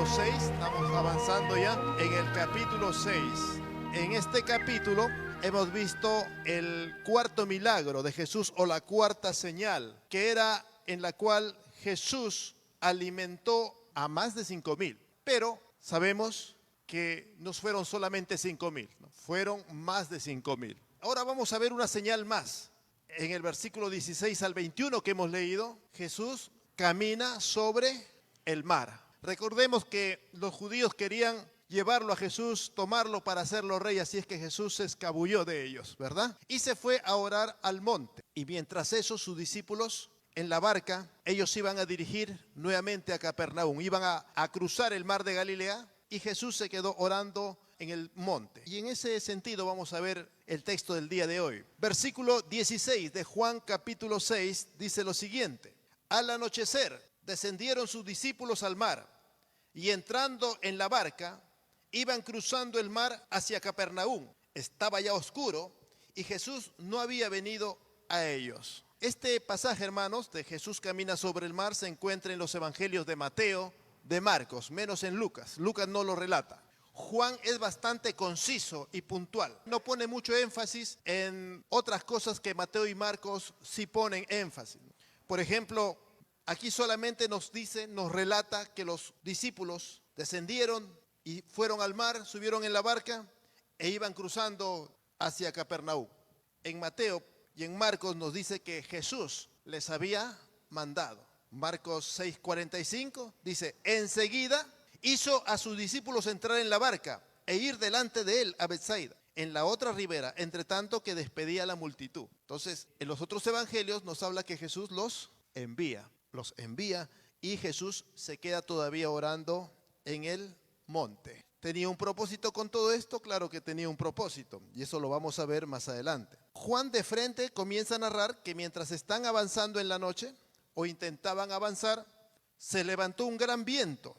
capítulo 6, estamos avanzando ya en el capítulo 6. En este capítulo hemos visto el cuarto milagro de Jesús o la cuarta señal, que era en la cual Jesús alimentó a más de 5,000. Pero sabemos que no fueron solamente 5,000, ¿no? Fueron más de 5,000. Ahora vamos a ver una señal más. En el versículo 16 al 21 que hemos leído, Jesús camina sobre el mar. Recordemos que los judíos querían llevarlo a Jesús, tomarlo para hacerlo rey, así es que Jesús se escabulló de ellos, ¿verdad? Y se fue a orar al monte. Y mientras eso, sus discípulos en la barca, ellos iban a dirigir nuevamente a Capernaum, iban a cruzar el mar de Galilea, y Jesús se quedó orando en el monte. Y en ese sentido vamos a ver el texto del día de hoy. Versículo 16 de Juan capítulo 6 dice lo siguiente: al anochecer descendieron sus discípulos al mar, y entrando en la barca, iban cruzando el mar hacia Capernaum. Estaba ya oscuro y Jesús no había venido a ellos. Este pasaje, hermanos, de Jesús camina sobre el mar se encuentra en los evangelios de Mateo, de Marcos, menos en Lucas. Lucas no lo relata. Juan es bastante conciso y puntual. No pone mucho énfasis en otras cosas que Mateo y Marcos sí ponen énfasis. Por ejemplo, aquí solamente nos dice, nos relata que los discípulos descendieron y fueron al mar, subieron en la barca e iban cruzando hacia Capernaum. En Mateo y en Marcos nos dice que Jesús les había mandado. Marcos 6:45 dice: enseguida hizo a sus discípulos entrar en la barca e ir delante de él a Betsaida, en la otra ribera, entre tanto que despedía a la multitud. Entonces, en los otros evangelios nos habla que Jesús los envía y Jesús se queda todavía orando en el monte. ¿Tenía un propósito con todo esto? Claro que tenía un propósito, y eso lo vamos a ver más adelante. Juan de frente comienza a narrar que mientras están avanzando en la noche, o intentaban avanzar, se levantó un gran viento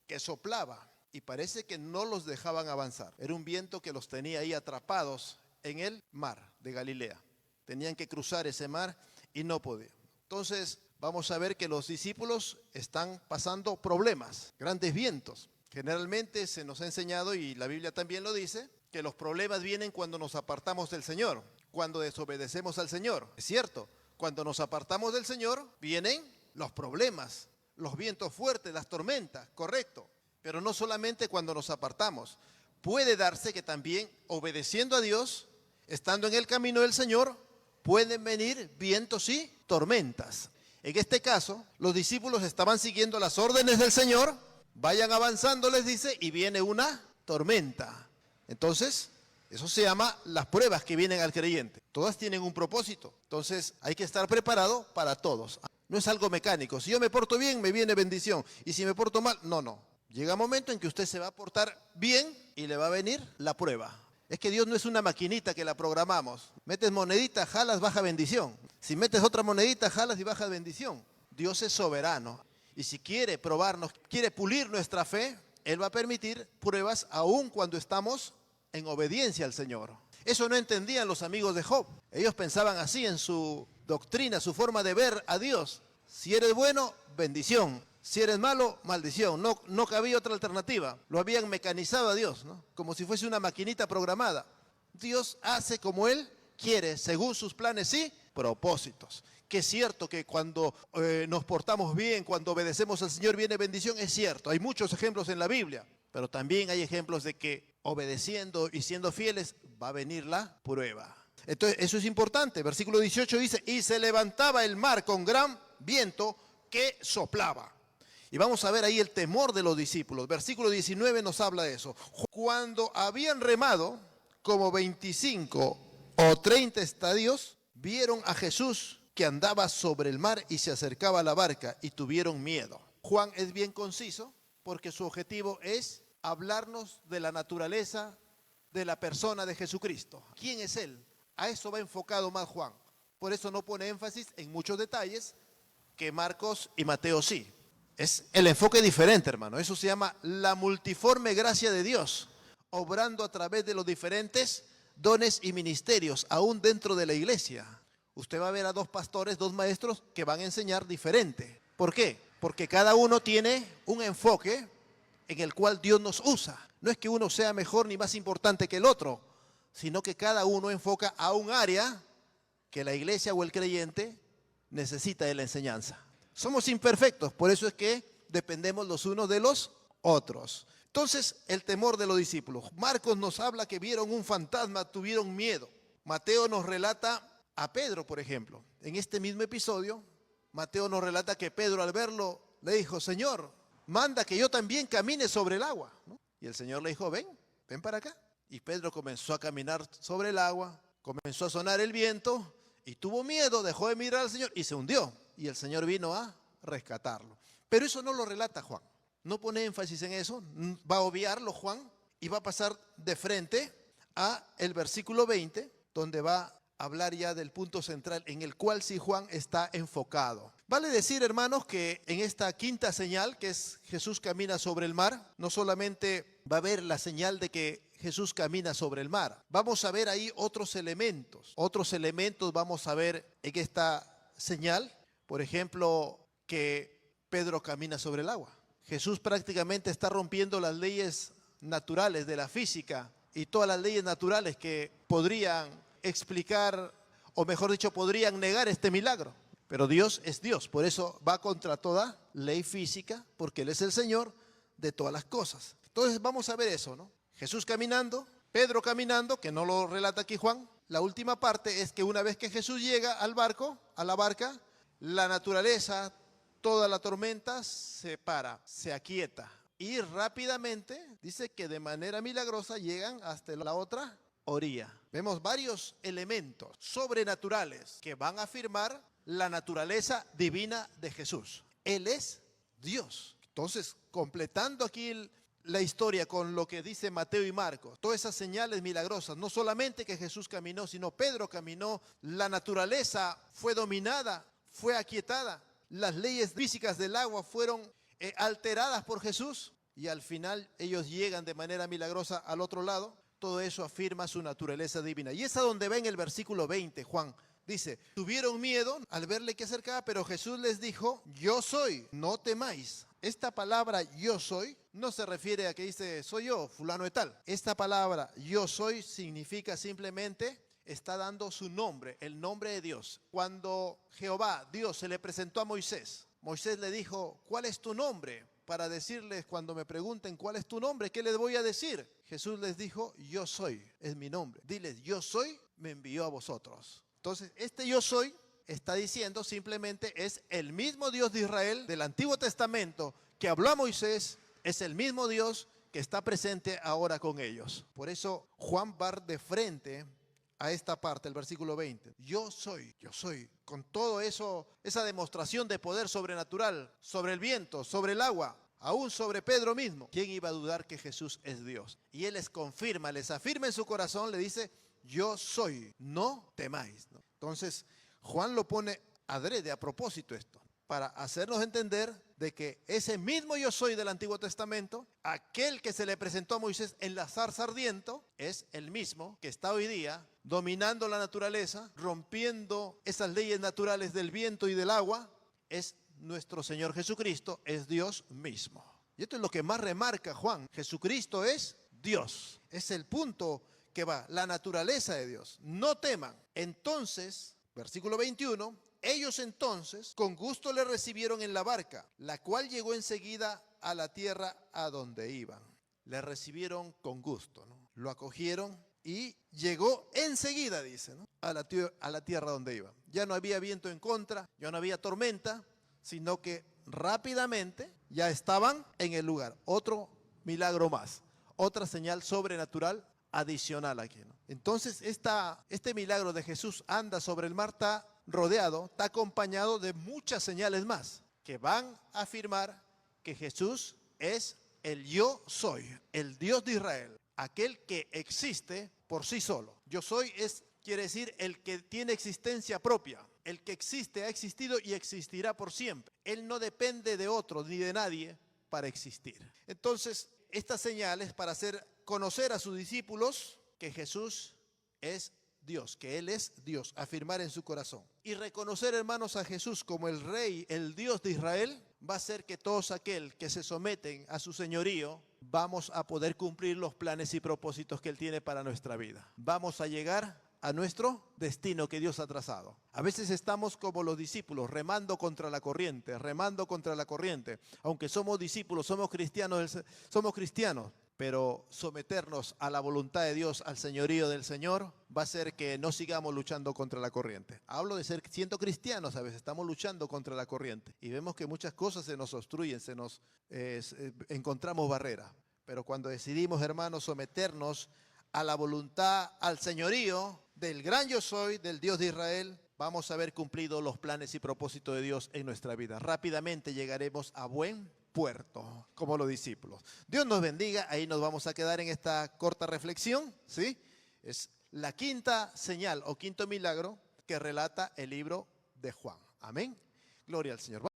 que soplaba y parece que no los dejaban avanzar. Era un viento que los tenía ahí atrapados en el mar de Galilea. Tenían que cruzar ese mar y no podían. Entonces vamos a ver que los discípulos están pasando problemas, grandes vientos. Generalmente se nos ha enseñado, y la Biblia también lo dice, que los problemas vienen cuando nos apartamos del Señor, cuando desobedecemos al Señor. Es cierto, cuando nos apartamos del Señor vienen los problemas, los vientos fuertes, las tormentas, correcto. Pero no solamente cuando nos apartamos. Puede darse que también obedeciendo a Dios, estando en el camino del Señor, pueden venir vientos y tormentas. En este caso, los discípulos estaban siguiendo las órdenes del Señor. Vayan avanzando, les dice, y viene una tormenta. Entonces, eso se llama las pruebas que vienen al creyente. Todas tienen un propósito. Entonces, hay que estar preparado para todos. No es algo mecánico. Si yo me porto bien, me viene bendición. Y si me porto mal, no. Llega un momento en que usted se va a portar bien y le va a venir la prueba. Es que Dios no es una maquinita que la programamos. Metes monedita, jalas, baja bendición. Si metes otra monedita, jalas y baja bendición. Dios es soberano. Y si quiere probarnos, quiere pulir nuestra fe, Él va a permitir pruebas aún cuando estamos en obediencia al Señor. Eso no entendían los amigos de Job. Ellos pensaban así en su doctrina, su forma de ver a Dios. Si eres bueno, bendición. Si eres malo, maldición. No cabía otra alternativa. Lo habían mecanizado a Dios, ¿no? Como si fuese una maquinita programada. Dios hace como Él quiere, según sus planes y propósitos. Que es cierto que cuando nos portamos bien, cuando obedecemos al Señor, viene bendición, es cierto. Hay muchos ejemplos en la Biblia, pero también hay ejemplos de que obedeciendo y siendo fieles va a venir la prueba. Entonces, eso es importante. Versículo 18 dice: y se levantaba el mar con gran viento que soplaba. Y vamos a ver ahí el temor de los discípulos. Versículo 19 nos habla de eso. Cuando habían remado como 25 o 30 estadios, vieron a Jesús que andaba sobre el mar y se acercaba a la barca, y tuvieron miedo. Juan es bien conciso porque su objetivo es hablarnos de la naturaleza de la persona de Jesucristo. ¿Quién es Él? A eso va enfocado más Juan. Por eso no pone énfasis en muchos detalles que Marcos y Mateo sí. Es el enfoque diferente, hermano. Eso se llama la multiforme gracia de Dios, obrando a través de los diferentes dones y ministerios, aún dentro de la iglesia. Usted va a ver a dos pastores, dos maestros que van a enseñar diferente. ¿Por qué? Porque cada uno tiene un enfoque en el cual Dios nos usa. No es que uno sea mejor ni más importante que el otro, sino que cada uno enfoca a un área que la iglesia o el creyente necesita de la enseñanza. Somos imperfectos, por eso es que dependemos los unos de los otros. Entonces, el temor de los discípulos. Marcos nos habla que vieron un fantasma, tuvieron miedo. Mateo nos relata a Pedro, por ejemplo. En este mismo episodio, Mateo nos relata que Pedro al verlo le dijo, Señor, manda que yo también camine sobre el agua, ¿no? Y el Señor le dijo, ven para acá. Y Pedro comenzó a caminar sobre el agua, comenzó a sonar el viento y tuvo miedo, dejó de mirar al Señor y se hundió. Y el Señor vino a rescatarlo. Pero eso no lo relata Juan. No pone énfasis en eso, va a obviarlo Juan y va a pasar de frente a el versículo 20, donde va a hablar ya del punto central en el cual sí Juan está enfocado. Vale decir, hermanos, que en esta quinta señal, que es Jesús camina sobre el mar, no solamente va a haber la señal de que Jesús camina sobre el mar. Vamos a ver ahí otros elementos. Otros elementos vamos a ver en esta señal. Por ejemplo, que Pedro camina sobre el agua. Jesús prácticamente está rompiendo las leyes naturales de la física y todas las leyes naturales que podrían explicar, o mejor dicho, podrían negar este milagro. Pero Dios es Dios, por eso va contra toda ley física, porque Él es el Señor de todas las cosas. Entonces vamos a ver eso, ¿no? Jesús caminando, Pedro caminando, que no lo relata aquí Juan. La última parte es que una vez que Jesús llega al barco, a la barca, la naturaleza, toda la tormenta se para, se aquieta. Y rápidamente, dice que de manera milagrosa llegan hasta la otra orilla. Vemos varios elementos sobrenaturales que van a afirmar la naturaleza divina de Jesús. Él es Dios. Entonces, completando aquí la historia con lo que dice Mateo y Marcos, todas esas señales milagrosas, no solamente que Jesús caminó, sino Pedro caminó, la naturaleza fue dominada, fue aquietada, las leyes físicas del agua fueron alteradas por Jesús y al final ellos llegan de manera milagrosa al otro lado. Todo eso afirma su naturaleza divina. Y es a donde ven el versículo 20, Juan. Dice, tuvieron miedo al verle que acercaba, pero Jesús les dijo, yo soy, no temáis. Esta palabra yo soy no se refiere a que dice soy yo, fulano de tal. Esta palabra yo soy significa simplemente está dando su nombre, el nombre de Dios. Cuando Jehová, Dios, se le presentó a Moisés, Moisés le dijo, ¿cuál es tu nombre? Para decirles cuando me pregunten cuál es tu nombre, ¿qué les voy a decir? Jesús les dijo, yo soy, es mi nombre. Diles, yo soy, me envió a vosotros. Entonces, este yo soy está diciendo simplemente es el mismo Dios de Israel del Antiguo Testamento que habló a Moisés, es el mismo Dios que está presente ahora con ellos. Por eso Juan va de frente a esta parte, el versículo 20. Yo soy, con todo eso, esa demostración de poder sobrenatural sobre el viento, sobre el agua, aún sobre Pedro mismo. ¿Quién iba a dudar que Jesús es Dios? Y Él les confirma, les afirma en su corazón, le dice, yo soy, no temáis, ¿no? Entonces, Juan lo pone adrede, a propósito esto, para hacernos entender de que ese mismo yo soy del Antiguo Testamento, aquel que se le presentó a Moisés en la zarza ardiente, es el mismo que está hoy día dominando la naturaleza, rompiendo esas leyes naturales del viento y del agua, es nuestro Señor Jesucristo, es Dios mismo. Y esto es lo que más remarca Juan, Jesucristo es Dios, es el punto que va, la naturaleza de Dios. No teman. Entonces, versículo 21, ellos entonces con gusto le recibieron en la barca, la cual llegó enseguida a la tierra a donde iban. Le recibieron con gusto, ¿no? Lo acogieron y llegó enseguida, dice, ¿no? a la tierra donde iban. Ya no había viento en contra, ya no había tormenta, sino que rápidamente ya estaban en el lugar. Otro milagro más, otra señal sobrenatural adicional aquí, ¿no? Entonces este milagro de Jesús anda sobre el mar está rodeado, está acompañado de muchas señales más que van a afirmar que Jesús es el yo soy, el Dios de Israel, aquel que existe por sí solo. Yo soy quiere decir el que tiene existencia propia, el que existe, ha existido y existirá por siempre. Él no depende de otro ni de nadie para existir. Entonces, estas señales para hacer conocer a sus discípulos que Jesús es Dios, que Él es Dios, afirmar en su corazón. Y reconocer, hermanos, a Jesús como el Rey, el Dios de Israel, va a hacer que todos aquel que se someten a su señorío, vamos a poder cumplir los planes y propósitos que Él tiene para nuestra vida. Vamos a llegar a nuestro destino que Dios ha trazado. A veces estamos como los discípulos, remando contra la corriente, Aunque somos discípulos, somos cristianos, pero someternos a la voluntad de Dios, al señorío del Señor, va a hacer que no sigamos luchando contra la corriente. Hablo de siendo cristianos, a veces estamos luchando contra la corriente y vemos que muchas cosas se nos obstruyen, encontramos barreras. Pero cuando decidimos, hermanos, someternos a la voluntad, al señorío del gran yo soy, del Dios de Israel, vamos a ver cumplido los planes y propósitos de Dios en nuestra vida. Rápidamente llegaremos a buen puerto, como los discípulos. Dios nos bendiga. Ahí nos vamos a quedar en esta corta reflexión, ¿sí? Es la quinta señal o quinto milagro que relata el libro de Juan. Amén. Gloria al Señor.